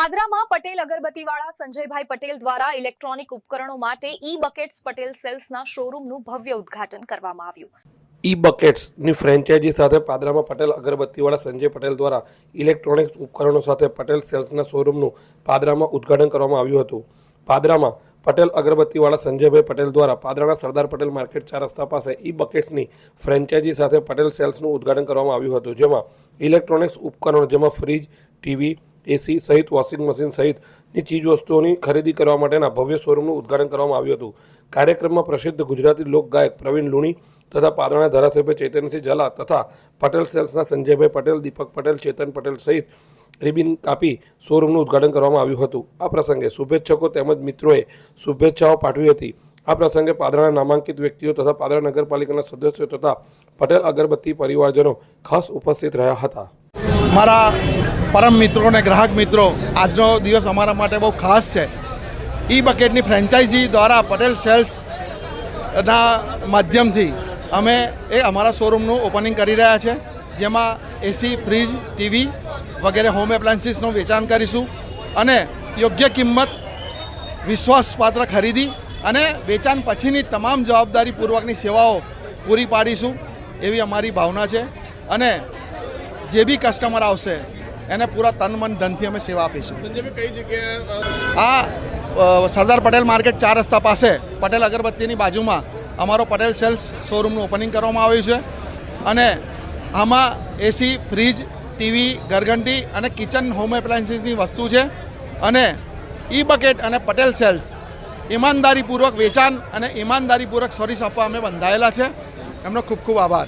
પાદરામાં પટેલ અગરબત્તીવાળા સંજયભાઈ પટેલ દ્વારા ઇલેક્ટ્રોનિક ઉપકરણો માટે ઈ બકેટ્સ પટેલ સેલ્સના શોરૂમનું ભવ્ય ઉદ્ઘાટન કરવામાં આવ્યું। ઈ બકેટ્સની ફ્રેન્ચાઇઝી સાથે પાદરામાં પટેલ અગરબત્તીવાળા સંજય પટેલ દ્વારા ઇલેક્ટ્રોનિક્સ ઉપકરણો સાથે પટેલ સેલ્સના શોરૂમનું પાદરામાં ઉદ્ઘાટન કરવામાં આવ્યું હતું। પાદરામાં પટેલ અગરબત્તીવાળા સંજયભાઈ પટેલ દ્વારા પાદરાના સરદાર પટેલ માર્કેટ 4 રસ્તા પાસે ઈ બકેટ્સની ફ્રેન્ચાઇઝી સાથે પટેલ સેલ્સનું ઉદ્ઘાટન કરવામાં આવ્યું હતું, જેમાં ઇલેક્ટ્રોનિક્સ ઉપકરણો જેમાં ફ્રીજ, ટીવી, એસી સહિત વોશિંગ મશીન સહિતની ચીજવસ્તુઓની ખરીદી કરવા માટેના ભવ્ય શોરૂમનું ઉદ્ઘાટન કરવામાં આવ્યું હતું। કાર્યક્રમમાં પ્રસિદ્ધ ગુજરાતી લોકગાયક પ્રવીણ લુણી તથા પાદરાના ધારાસભ્ય ચેતનસિંહ ઝાલા તથા પટેલ સેલ્સના સંજયભાઈ પટેલ, દીપક પટેલ, ચેતન પટેલ સહિત રિબિન કાપી શોરૂમનું ઉદ્ઘાટન કરવામાં આવ્યું હતું। આ પ્રસંગે શુભેચ્છકો તેમજ મિત્રોએ શુભેચ્છાઓ પાઠવી હતી। આ પ્રસંગે પાદરાના નામાંકિત વ્યક્તિઓ તથા પાદરા નગરપાલિકાના સદસ્યો તથા પટેલ અગરબત્તી પરિવારજનો ખાસ ઉપસ્થિત રહ્યા હતા। મારા પરમ મિત્રો અને ગ્રાહક મિત્રો, આજનો દિવસ અમારા માટે બહુ ખાસ છે। ઈ બકેટની ફ્રેન્ચાઇઝી દ્વારા પટેલ સેલ્સના માધ્યમથી અમે અમારા શોરૂમનું ઓપનિંગ કરી રહ્યા છે, જેમાં એસી, ફ્રીજ, ટીવી વગેરે હોમ એપ્લાયન્સીસનું વેચાણ કરીશું અને યોગ્ય કિંમત, વિશ્વાસપાત્ર ખરીદી અને વેચાણ પછીની તમામ જવાબદારીપૂર્વકની સેવાઓ પૂરી પાડીશું એવી અમારી ભાવના છે અને જે બી કસ્ટમર આવશે એને પૂરા તન મન ધનથી અમે સેવા આપીશું। કઈ જગ્યાએ આ સરદાર પટેલ માર્કેટ 4 રસ્તા પાસે પટેલ અગરબત્તીની બાજુમાં અમારો પટેલ સેલ્સ શોરૂમનું ઓપનિંગ કરવામાં આવ્યું છે અને આમાં એસી, ફ્રીજ, ટીવી, ઘરઘંટી અને કિચન હોમ એપ્લાયન્સીસની વસ્તુ છે અને ઈ બકેટ અને પટેલ સેલ્સ ઈમાનદારીપૂર્વક વેચાણ અને ઈમાનદારીપૂર્વક સર્વિસ આપવા અમે બંધાયેલા છે। એમનો ખૂબ ખૂબ આભાર।